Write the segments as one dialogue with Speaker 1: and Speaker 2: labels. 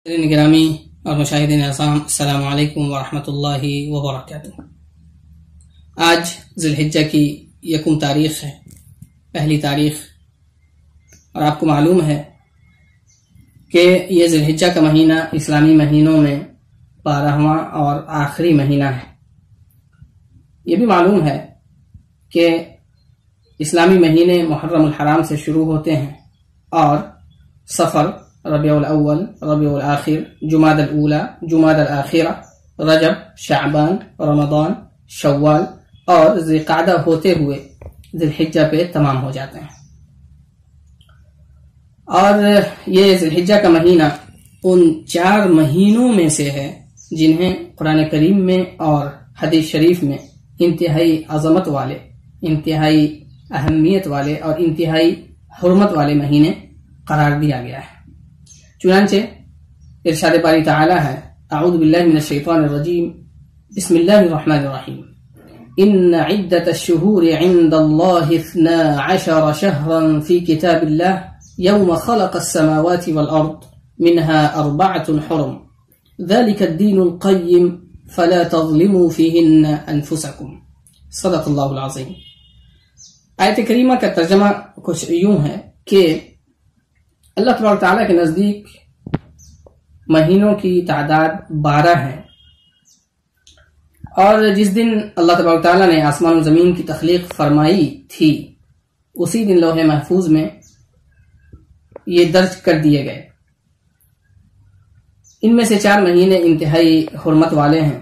Speaker 1: گرامی اور مشاہدین اعظام، السلام علیکم ورحمۃ اللہ وبرکاتہ۔ آج ذی الحجہ کی یکم تاریخ ہے، پہلی تاریخ، اور آپ کو معلوم ہے کہ یہ ذی الحجہ کا مہینہ اسلامی مہینوں میں 12واں اور آخری مہینہ ہے۔ یہ بھی معلوم ہے کہ اسلامی مہینے محرم الحرام سے شروع ہوتے ہیں اور صفر، ربیع الاول، ربیع الاخر، جمادی الاولی، جمادی الاخرہ، رجب، شعبان، رمضان، شوال اور ذی القعدہ ہوتے ہوئے ذی الحجہ پہ تمام ہو جاتے ہیں۔ اور یہ ذی الحجہ کا مہینہ ان 4 مہینوں میں سے ہے جنہیں قرآن کریم میں اور حدیث شریف میں انتہائی عظمت والے، انتہائی اہمیت والے اور انتہائی حرمت والے مہینے قرار دیا گیا ہے۔ چنانچہ ارشاد باری تعالی ہے، اعوذ باللہ من الشیطان الرجیم، بسم اللہ الرحمن الرحیم، ان عدت الشہور عند اللہ 12 شہرا فی کتاب اللہ یوم خلق السماوات والارض منها 4 حرم ذلك الدین القیم فلا تظلموا فیہن انفسکم۔ صدق اللہ العظیم۔ آیت کریمہ کا ترجمہ کچھ یوں ہے کہ اللہ تبارک تعالیٰ کے نزدیک مہینوں کی تعداد 12 ہے، اور جس دن اللہ تبارک تعالیٰ نے آسمان و زمین کی تخلیق فرمائی تھی اسی دن لوح محفوظ میں یہ درج کر دیے گئے۔ ان میں سے 4 مہینے انتہائی حرمت والے ہیں،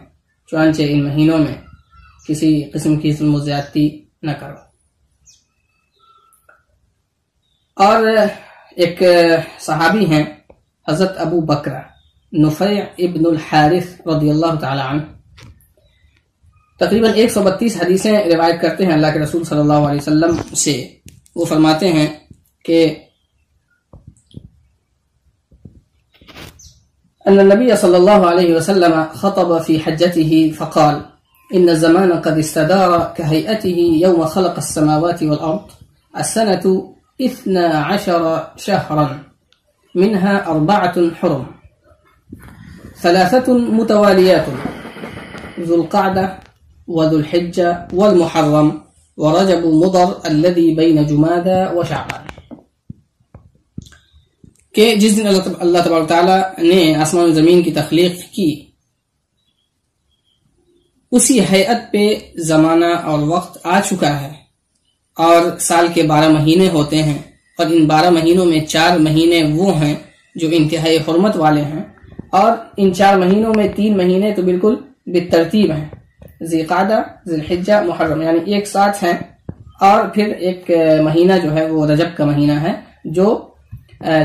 Speaker 1: چنانچہ ان مہینوں میں کسی قسم کی ظلم و زیادتی نہ کرو۔ اور ایک صحابی ہیں حضرت ابو بکر نفیع ابن الحارث رضی اللہ تعالی عنہ، تقریباً 132 حدیثیں روایت کرتے ہیں اللہ کے رسول صلی اللہ علیہ وسلم سے۔ وہ فرماتے ہیں کہ ان النبی صلی اللہ علیہ وسلم خطب فی حجته فقال ان الزمان قد استدار كهيئته يوم خلق السماوات والارض السنة 12 شهرا منها 4 حرم 3 متواليات ذو القعدة وذو الحجة والمحرم ورجب مضر الذي بين جمادى وشعبان، کہ جس دن اللہ تبارک تعالیٰ نے آسمان و زمین کی تخلیق کی اسی ہیئت پہ زمانہ اور وقت آ چکا ہے، اور سال کے 12 مہینے ہوتے ہیں، اور ان 12 مہینوں میں 4 مہینے وہ ہیں جو انتہائی حرمت والے ہیں، اور ان 4 مہینوں میں 3 مہینے تو بالکل بالترتیب ہیں، ذی القعدہ، ذی الحجہ، محرم، یعنی ایک ساتھ ہیں، اور پھر ایک مہینہ جو ہے وہ رجب کا مہینہ ہے جو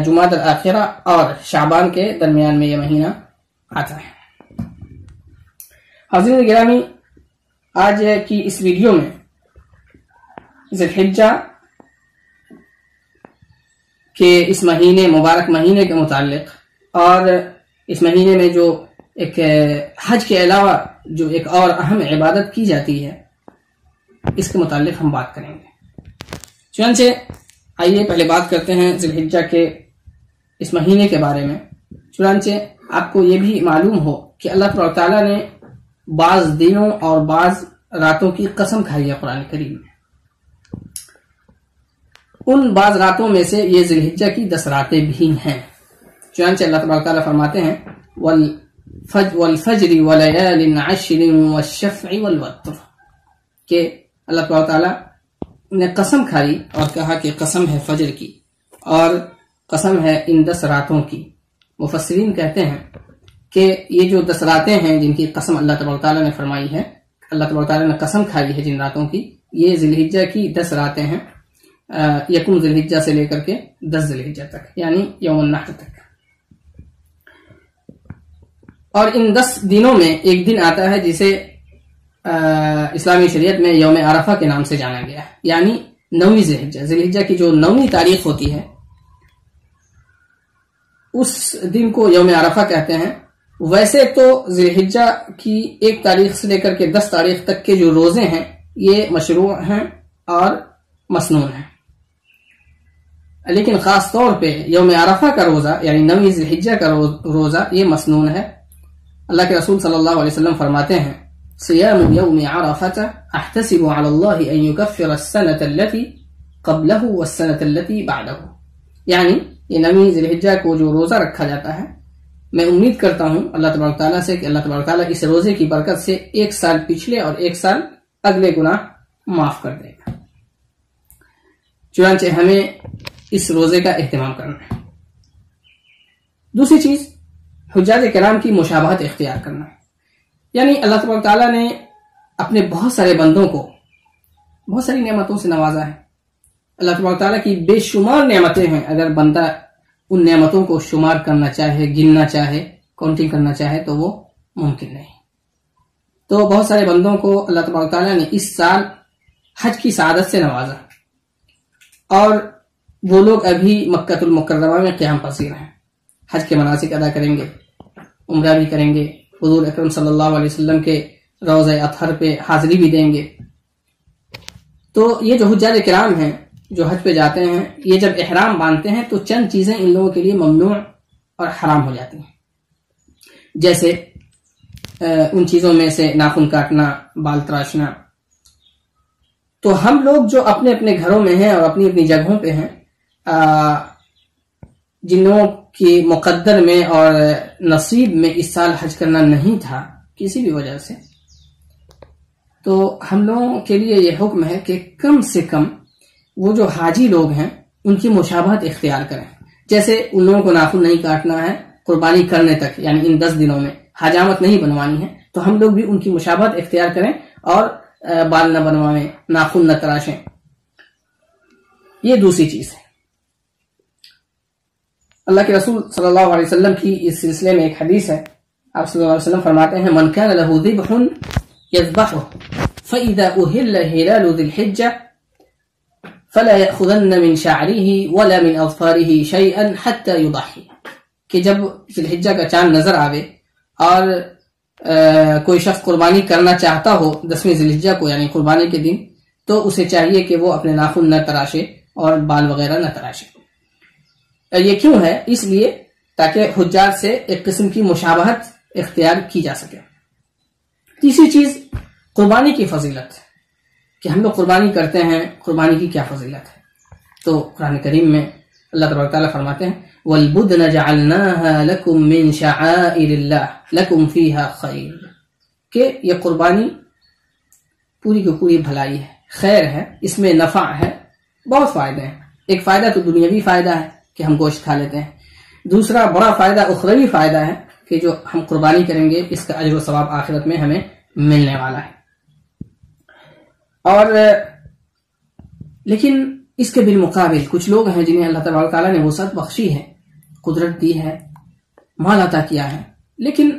Speaker 1: جمادی الاخرہ اور شعبان کے درمیان میں یہ مہینہ آتا ہے۔ حاضرین گرامی، آج کی اس ویڈیو میں ذی الحجہ کے اس مہینے، مبارک مہینے کے متعلق، اور اس مہینے میں جو ایک حج کے علاوہ جو ایک اور اہم عبادت کی جاتی ہے اس کے متعلق ہم بات کریں گے۔ چنانچہ آئیے پہلے بات کرتے ہیں ذی الحجہ کے اس مہینے کے بارے میں۔ چنانچہ آپ کو یہ بھی معلوم ہو کہ اللہ تبارک تعالیٰ نے بعض دنوں اور بعض راتوں کی قسم کھائی ہے قرآن کریم میں۔ ان بعض راتوں میں سے یہ ذی الحجہ کی 10 راتیں بھی ہیں۔ چنانچہ اللہ تبارک تعالیٰ فرماتے ہیں والفجر ولیال عشر والشفع والوتر، کہ اللہ تبارک تعالیٰ نے قسم کھائی اور کہا کہ قسم ہے فجر کی اور قسم ہے ان 10 راتوں کی۔ مفسرین کہتے ہیں کہ یہ جو 10 راتیں ہیں جن کی قسم اللہ تبارک تعالیٰ نے فرمائی ہے، اللہ تبارک تعالیٰ نے قسم کھائی ہے جن راتوں کی، یہ ذی الحجہ کی 10 راتیں ہیں، یکم ذی الحجہ سے لے کر کے 10 ذی الحجہ تک، یعنی یوم النحر تک۔ اور ان 10 دنوں میں ایک دن آتا ہے جسے اسلامی شریعت میں یوم عرفہ کے نام سے جانا گیا ہے، یعنی 9ویں ذی الحجہ، ذی الحجہ کی جو 9ویں تاریخ ہوتی ہے اس دن کو یوم عرفہ کہتے ہیں۔ ویسے تو ذی الحجہ کی 1 تاریخ سے لے کر کے 10 تاریخ تک کے جو روزے ہیں یہ مشروع ہیں اور مسنون ہیں، لیکن خاص طور پہ یوم عرفہ کا روزہ یعنی 9 ذی الحجہ کا روزہ یہ مسنون ہے۔ اللہ کے رسول صلی اللہ علیہ وسلم فرماتے ہیں صیام یوم عرفہ احتسب علی اللہ ان یکفر السنة التي قبلہ والسنة التي بعدہ، یعنی یہ 9 ذی الحجہ کو جو روزہ رکھا جاتا ہے میں امید کرتا ہوں اللہ تبارک تعالیٰ سے کہ اللہ تبارک تعالیٰ اس روزے کی برکت سے 1 سال پچھلے اور 1 سال اگلے گناہ معاف کر دے گا۔ چنانچہ ہمیں اس روزے کا اہتمام کرنا ہے۔ دوسری چیز حجاج کرام کی مشابہت اختیار کرنا ہے، یعنی اللہ تبارک تعالیٰ نے اپنے بہت سارے بندوں کو بہت ساری نعمتوں سے نوازا ہے۔ اللہ تبارک تعالیٰ کی بے شمار نعمتیں ہیں، اگر بندہ ان نعمتوں کو شمار کرنا چاہے، گننا چاہے، کاؤنٹنگ کرنا چاہے تو وہ ممکن نہیں۔ تو بہت سارے بندوں کو اللہ تبارک تعالیٰ نے اس سال حج کی سعادت سے نوازا، اور وہ لوگ ابھی مکہ المکرمہ میں قیام پذیر ہیں، حج کے مناسک ادا کریں گے، عمرہ بھی کریں گے، حضور اکرم صلی اللہ علیہ وسلم کے روضہ اطہر پہ حاضری بھی دیں گے۔ تو یہ جو حجاج کرام ہیں جو حج پہ جاتے ہیں، یہ جب احرام باندھتے ہیں تو چند چیزیں ان لوگوں کے لیے ممنوع اور حرام ہو جاتی ہیں، جیسے ان چیزوں میں سے ناخن کاٹنا، بال تراشنا۔ تو ہم لوگ جو اپنے اپنے گھروں میں ہیں اور اپنی اپنی جگہوں پہ ہیں، جن لوگوں کی مقدر میں اور نصیب میں اس سال حج کرنا نہیں تھا کسی بھی وجہ سے، تو ہم لوگوں کے لیے یہ حکم ہے کہ کم سے کم وہ جو حاجی لوگ ہیں ان کی مشابہت اختیار کریں۔ جیسے ان لوگوں کو ناخن نہیں کاٹنا ہے قربانی کرنے تک، یعنی ان 10 دنوں میں حجامت نہیں بنوانی ہے، تو ہم لوگ بھی ان کی مشابہت اختیار کریں اور بال نہ بنوائیں، ناخن نہ تراشیں۔ یہ دوسری چیز ہے۔ اللہ کے رسول صلی اللہ علیہ وسلم کی اس سلسلے میں ایک حدیث ہے، آپ صلی اللہ علیہ وسلم فرماتے ہیں من كان له ذبح يذبحه فإذا أهل هلال ذي الحجة فلا يأخذن من شعره ولا من أظفاره شيئا حتى يضحي، کہ جب ذی الحجہ کا چاند نظر آوے اور کوئی شخص قربانی کرنا چاہتا ہو 10ویں ذی الحجہ کو یعنی قربانی کے دن، تو اسے چاہیے کہ وہ اپنے ناخن نہ تراشے اور بال وغیرہ نہ تراشے۔ یہ کیوں ہے؟ اس لیے تاکہ حجاج سے ایک قسم کی مشابہت اختیار کی جا سکے۔ تیسری چیز قربانی کی فضیلت، کہ ہم لوگ قربانی کرتے ہیں، قربانی کی کیا فضیلت ہے۔ تو قرآن کریم میں اللہ تبارک تعالیٰ فرماتے ہیں وَالْبُدْنَ جَعَلْنَاهَا لَكُمْ مِنْ شَعَائِرِ اللَّهِ لَكُمْ فِيهَا خَيْرٌ، کہ یہ قربانی پوری کی پوری بھلائی ہے، خیر ہے، اس میں نفع ہے، بہت فائدے ہیں۔ ایک فائدہ تو دنیاوی فائدہ ہے کہ ہم گوشت کھا لیتے ہیں، دوسرا بڑا فائدہ اخروی فائدہ ہے کہ جو ہم قربانی کریں گے اس کا اجر و ثواب آخرت میں ہمیں ملنے والا ہے۔ اور لیکن اس کے بالمقابل کچھ لوگ ہیں جنہیں اللہ تبارک تعالیٰ نے وسعت بخشی ہے، قدرت دی ہے، مال عطا کیا ہے، لیکن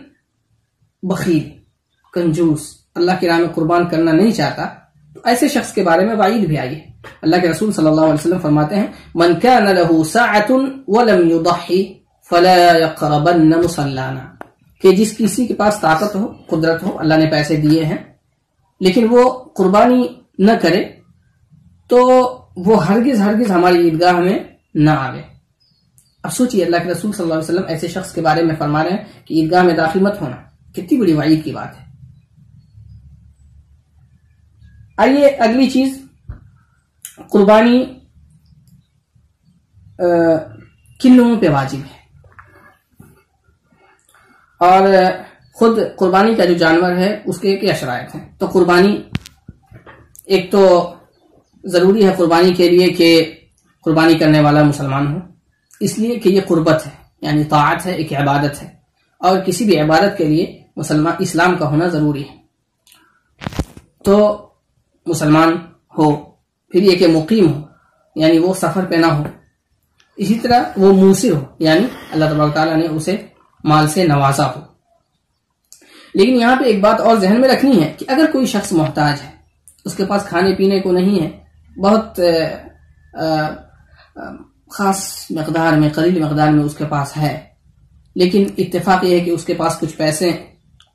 Speaker 1: بخیل، کنجوس، اللہ کی راہ میں قربان کرنا نہیں چاہتا، تو ایسے شخص کے بارے میں وعید بھی آئی ہے۔ اللہ کے رسول صلی اللہ علیہ وسلم فرماتے ہیں من كان له ساعة ولم يضحي فلا يقربن مصلانا، کہ جس کسی کے پاس طاقت ہو، قدرت ہو، اللہ نے پیسے دیے ہیں، لیکن وہ قربانی نہ کرے تو وہ ہرگز ہماری عیدگاہ میں نہ آوے۔ اب سوچئے اللہ کے رسول صلی اللہ علیہ وسلم ایسے شخص کے بارے میں فرما رہے ہیں کہ عیدگاہ میں داخل مت ہونا، کتنی بڑی وعید کی بات ہے۔ آئیے اگلی چیز، قربانی کن لوگوں پہ واجب ہے، اور خود قربانی کا جو جانور ہے اس کے کیا شرائط ہیں۔ تو قربانی ایک تو ضروری ہے قربانی کے لیے کہ قربانی کرنے والا مسلمان ہو، اس لیے کہ یہ قربت ہے، یعنی طاعت ہے، ایک عبادت ہے، اور کسی بھی عبادت کے لیے اسلام کا ہونا ضروری ہے۔ تو مسلمان ہو، پھر یہ کہ مقیم ہو، یعنی وہ سفر پہ نہ ہو، اسی طرح وہ موسر ہو، یعنی اللہ تبارک تعالیٰ نے اسے مال سے نوازا ہو۔ لیکن یہاں پہ ایک بات اور ذہن میں رکھنی ہے کہ اگر کوئی شخص محتاج ہے، اس کے پاس کھانے پینے کو نہیں ہے، بہت خاص مقدار میں، قلیل مقدار میں اس کے پاس ہے، لیکن اتفاق یہ ہے کہ اس کے پاس کچھ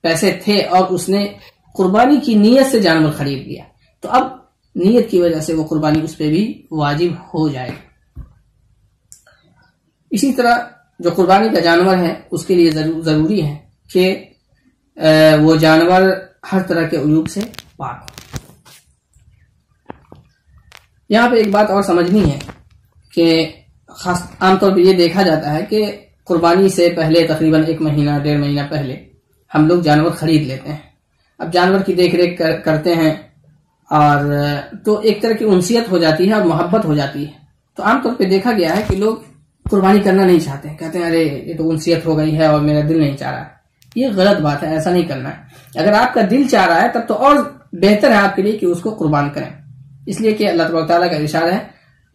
Speaker 1: پیسے تھے اور اس نے قربانی کی نیت سے جانور خرید لیا، تو اب نیت کی وجہ سے وہ قربانی اس پہ بھی واجب ہو جائے گی۔ اسی طرح جو قربانی کا جانور ہے اس کے لیے ضروری ہے کہ وہ جانور ہر طرح کے عیوب سے پاک ہو۔ یہاں پہ ایک بات اور سمجھنی ہے کہ خاص عام طور پہ یہ دیکھا جاتا ہے کہ قربانی سے پہلے تقریباً 1 مہینہ 1.5 مہینہ پہلے ہم لوگ جانور خرید لیتے ہیں۔ اب جانور کی دیکھ ریکھ کرتے ہیں اور تو ایک طرح کی انسیت ہو جاتی ہے اور محبت ہو جاتی ہے، تو عام طور پہ دیکھا گیا ہے کہ لوگ قربانی کرنا نہیں چاہتے، کہتے ہیں ارے یہ تو انسیت ہو گئی ہے اور میرا دل نہیں چاہ رہا ہے۔ یہ غلط بات ہے، ایسا نہیں کرنا ہے۔ اگر آپ کا دل چاہ رہا ہے تب تو اور بہتر ہے آپ کے لیے کہ اس کو قربان کریں، اس لیے کہ اللہ تبارک تعالیٰ کا ارشاد ہے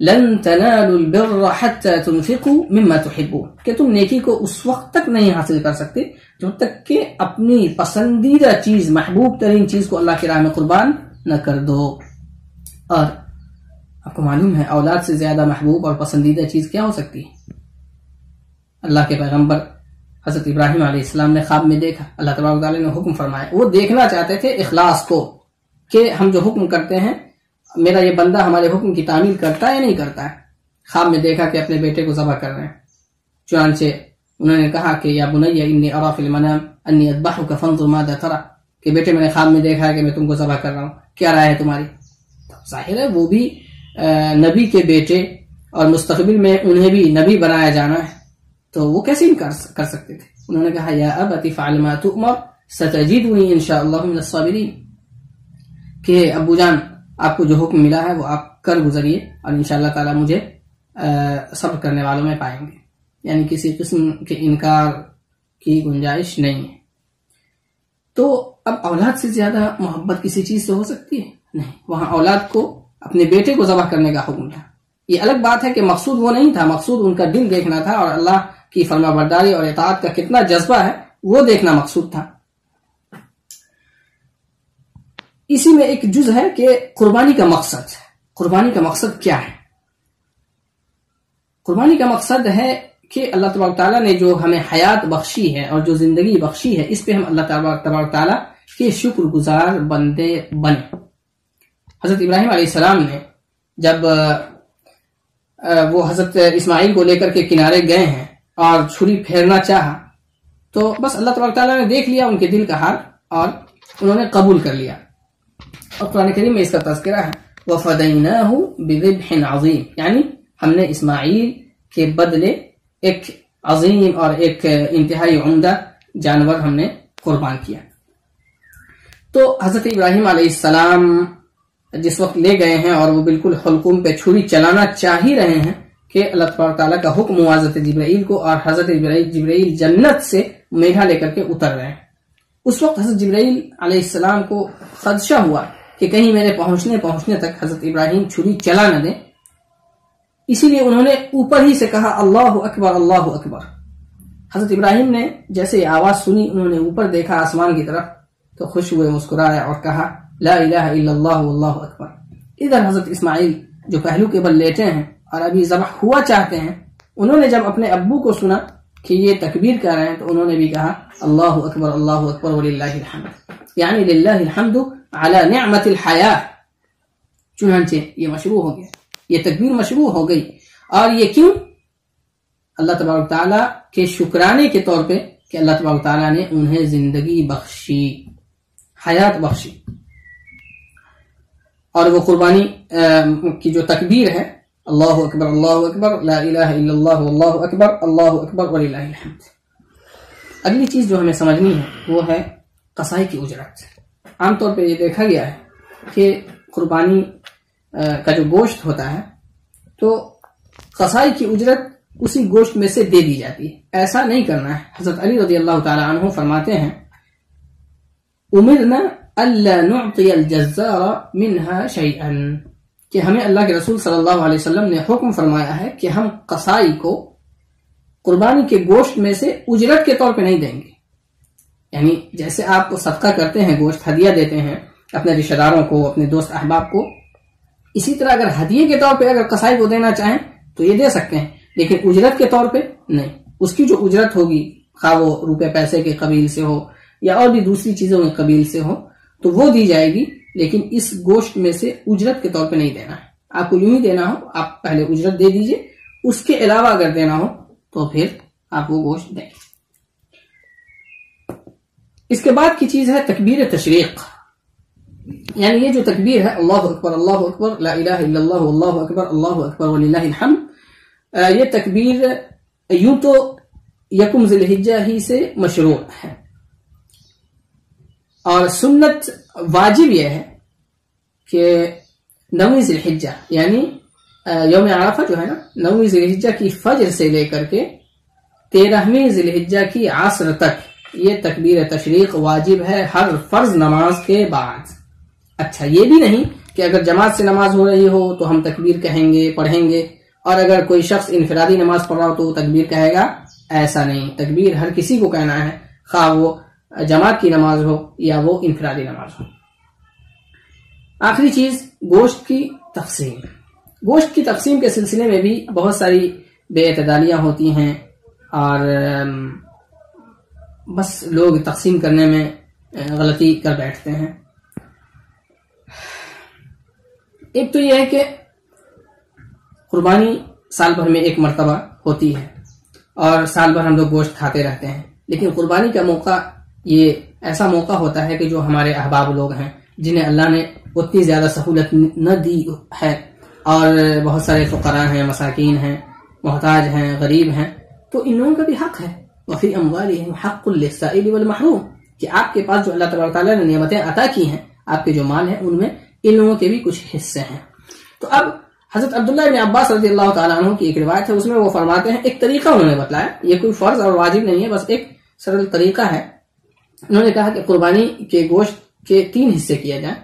Speaker 1: لن تنالوا البر حتى تنفقوا مما تحبون، کہ تم نیکی کو اس وقت تک نہیں حاصل کر سکتے جب تک کہ اپنی پسندیدہ چیز، محبوب ترین چیز کو اللہ کی راہ میں قربان نہ کر دو۔ اور آپ کو معلوم ہے اولاد سے زیادہ محبوب اور پسندیدہ چیز کیا ہو سکتی ہے؟ اللہ کے پیغمبر حضرت ابراہیم علیہ السلام نے خواب میں دیکھا، اللہ تبارک تعالیٰ نے حکم فرمایا، وہ دیکھنا چاہتے تھے اخلاص کو کہ ہم جو حکم کرتے ہیں میرا یہ بندہ ہمارے حکم کی تعمیل کرتا ہے یا نہیں کرتا ہے۔ خواب میں دیکھا کہ اپنے بیٹے کو ذبح کر رہے ہیں، چنانچہ انہوں نے کہا کہ یا بنی انی اری فی المنام انی اذبحک فانظر ماذا تری، کہ بیٹے میں نے خواب میں دیکھا ہے کہ میں تم کو ذبح کر رہا ہوں، کیا رائے ہے تمہاری؟ تو ظاہر ہے وہ بھی نبی کے بیٹے اور مستقبل میں انہیں بھی نبی بنایا جانا ہے، تو وہ کیسے کر سکتے تھے؟ انہوں نے کہا یا ابت فعل ما تؤمر ستجدنی ان شاء اللہ من الصابرین، کہ ابو جان آپ کو جو حکم ملا ہے وہ آپ کر گزریے اور انشاءاللہ تعالی مجھے صبر کرنے والوں میں پائیں گے، یعنی کسی قسم کے انکار کی گنجائش نہیں ہے۔ تو اب اولاد سے زیادہ محبت کسی چیز سے ہو سکتی ہے؟ نہیں، وہاں اولاد کو اپنے بیٹے کو ذبح کرنے کا حکم تھا۔ یہ الگ بات ہے کہ مقصود وہ نہیں تھا، مقصود ان کا دل دیکھنا تھا اور اللہ کی فرما برداری اور اطاعت کا کتنا جذبہ ہے وہ دیکھنا مقصود تھا۔ اسی میں ایک جز ہے کہ قربانی کا مقصد، قربانی کا مقصد کیا ہے؟ قربانی کا مقصد ہے کہ اللہ تبارک تعالیٰ نے جو ہمیں حیات بخشی ہے اور جو زندگی بخشی ہے اس پہ ہم اللہ تبارک تعالیٰ کے شکر گزار بندے بنے۔ حضرت ابراہیم علیہ السلام نے جب وہ حضرت اسماعیل کو لے کر کے کنارے گئے ہیں اور چھری پھیرنا چاہا تو بس اللہ تبارک تعالیٰ نے دیکھ لیا ان کے دل کا حال اور انہوں نے قبول کر لیا، اور قرآن کریم میں اس کا تذکرہ ہے وَفَدَيْنَاهُ بِذِبْحٍ عَظِيمٍ، یعنی ہم نے اسماعیل کے بدلے ایک عظیم اور ایک انتہائی عمدہ جانور ہم نے قربان کیا۔ تو حضرت ابراہیم علیہ السلام جس وقت لے گئے ہیں اور وہ بالکل حلقوم پہ چھری چلانا چاہ ہی رہے ہیں کہ اللہ تبارک تعالیٰ کا حکم ہوا حضرت جبرائیل کو، اور حضرت جبرائیل جنت سے میگھا لے کر کے اتر رہے ہیں۔ اس وقت حضرت جبرائیل علیہ السلام کو خدشہ ہوا کہ کہیں میرے پہنچنے تک حضرت ابراہیم چھری چلا نہ دیں، اسی لیے انہوں نے اوپر ہی سے کہا اللہ اکبر اللہ اکبر۔ حضرت ابراہیم نے جیسے یہ آواز سنی انہوں نے اوپر دیکھا آسمان کی طرف تو خوش ہوئے، مسکرائے اور کہا لا الہ الا اللہ واللہ اکبر۔ ادھر حضرت اسماعیل جو پہلو کے بل لیٹے ہیں اور ابھی ذبح ہوا چاہتے ہیں، انہوں نے جب اپنے ابو کو سنا کہ یہ تکبیر کر رہے ہیں تو انہوں نے بھی کہا اللہ اکبر وللہ الحمد، یعنی للہ الحمد علی نعمت الحیاہ۔ چنانچہ یہ مشروع ہو گیا، یہ تکبیر مشروع ہو گئی، اور یہ کیوں؟ اللہ تبارک تعالیٰ کے شکرانے کے طور پہ کہ اللہ تبارک تعالیٰ نے انہیں زندگی بخشی، حیات بخشی۔ اور وہ قربانی کی جو تکبیر ہے اللہ اکبر لا الہ الا اللہ واللہ اکبر وللہ الحمد۔ اگلی چیز جو ہمیں سمجھنی ہے وہ ہے قصائی کی اجرت۔ عام طور پہ یہ دیکھا گیا ہے کہ قربانی کا جو گوشت ہوتا ہے تو قصائی کی اجرت اسی گوشت میں سے دے دی جاتی ہے، ایسا نہیں کرنا ہے۔ حضرت علی رضی اللہ تعالی عنہ فرماتے ہیں امرنا الا نعطی الجزار منها شیئا، کہ ہمیں اللہ کے رسول صلی اللہ علیہ وسلم نے حکم فرمایا ہے کہ ہم قصائی کو قربانی کے گوشت میں سے اجرت کے طور پہ نہیں دیں گے، یعنی جیسے آپ کو صدقہ کرتے ہیں، گوشت ہدیہ دیتے ہیں اپنے رشتہ داروں کو، اپنے دوست احباب کو، اسی طرح اگر ہدیے کے طور پہ اگر قصائی کو دینا چاہیں تو یہ دے سکتے ہیں، لیکن اجرت کے طور پہ نہیں۔ اس کی جو اجرت ہوگی خواہ وہ روپے پیسے کے قبیل سے ہو یا اور بھی دوسری چیزوں کے قبیل سے ہو تو وہ دی جائے گی، لیکن اس گوشت میں سے اجرت کے طور پہ نہیں دینا ہے۔ آپ کو یوں ہی دینا ہو آپ پہلے اجرت دے دیجئے، اس کے علاوہ اگر دینا ہو تو پھر آپ وہ گوشت دیں. اس کے بعد کی چیز ہے تکبیر تشریق. یعنی یہ جو تکبیر ہے اللہ اکبر لا الہ الا اللہ اللہ اکبر وللہ الحمد، یہ تکبیر یوں تو یکم ذی الحجہ ہی سے مشروع ہے، اور سنت واجب یہ ہے کہ 9 ذی الحجہ یعنی یوم عرفہ جو ہے نا، 9 ذی الحجہ کی فجر سے لے کر کے 13ویں ذی الحجہ کی عصر تک یہ تکبیر تشریق واجب ہے ہر فرض نماز کے بعد. اچھا، یہ بھی نہیں کہ اگر جماعت سے نماز ہو رہی ہو تو ہم تکبیر کہیں گے پڑھیں گے، اور اگر کوئی شخص انفرادی نماز پڑھ رہا ہو تو وہ تکبیر کہے گا، ایسا نہیں. تکبیر ہر کسی کو کہنا ہے، خواہ وہ جماعت کی نماز ہو یا وہ انفرادی نماز ہو. آخری چیز گوشت کی تقسیم. گوشت کی تقسیم کے سلسلے میں بھی بہت ساری بے اعتدالیاں ہوتی ہیں، اور بس لوگ تقسیم کرنے میں غلطی کر بیٹھتے ہیں. ایک تو یہ ہے کہ قربانی سال بھر میں ایک مرتبہ ہوتی ہے اور سال بھر ہم لوگ گوشت کھاتے رہتے ہیں، لیکن قربانی کا موقع یہ ایسا موقع ہوتا ہے کہ جو ہمارے احباب لوگ ہیں جنہیں اللہ نے اتنی زیادہ سہولت نہ دی ہے، اور بہت سارے فقراء ہیں، مساکین ہیں، محتاج ہیں، غریب ہیں، تو ان لوگوں کا بھی حق ہے. وفی اموالہم حق للسائل والمحروم، کہ آپ کے پاس جو اللہ تبارک تعالیٰ نے نعمتیں عطا کی ہیں، آپ کے جو مال ہیں، ان میں ان لوگوں کے بھی کچھ حصے ہیں. تو اب حضرت عبداللہ بن عباس رضی اللہ تعالیٰ عنہ کی ایک روایت ہے، اس میں وہ فرماتے ہیں، ایک طریقہ انہوں نے بتلایا، یہ کوئی فرض اور واجب نہیں ہے، بس ایک سرل طریقہ ہے. انہوں نے کہا کہ قربانی کے گوشت کے 3 حصے کیے جائیں،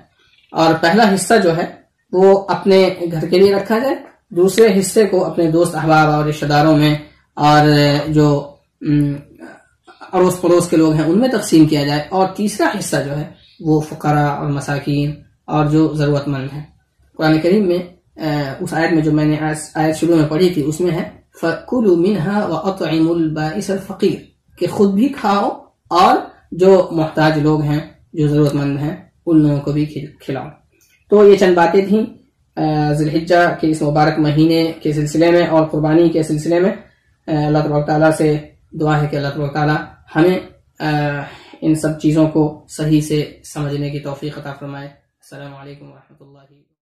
Speaker 1: اور پہلا حصہ جو ہے وہ اپنے گھر کے لیے رکھا جائے، دوسرے حصے کو اپنے دوست احباب اور رشتہ داروں میں اور جو اڑوس پڑوس کے لوگ ہیں ان میں تقسیم کیا جائے، اور تیسرا حصہ جو ہے وہ فقراء اور مساکین اور جو ضرورت مند ہیں. قرآن کریم میں اس آیت میں جو میں نے آیت شروع میں پڑھی تھی اس میں ہے فَكُلُوا مِنْهَا وَأَطْعِمُوا الْبَائِسَ الْفَقِيرَ، کہ خود بھی کھاؤ اور جو محتاج لوگ ہیں، جو ضرورت مند ہیں، ان لوگوں کو بھی کھلاؤ. تو یہ چند باتیں تھیں ذی الحجہ کے اس مبارک مہینے کے سلسلے میں اور قربانی کے سلسلے میں. اللہ تبارک تعالیٰ سے دعا ہے کہ اللہ تبارک تعالیٰ ہمیں ان سب چیزوں کو صحیح سے سمجھنے کی توفیق عطا فرمائے. السلام علیکم ورحمۃ اللہ.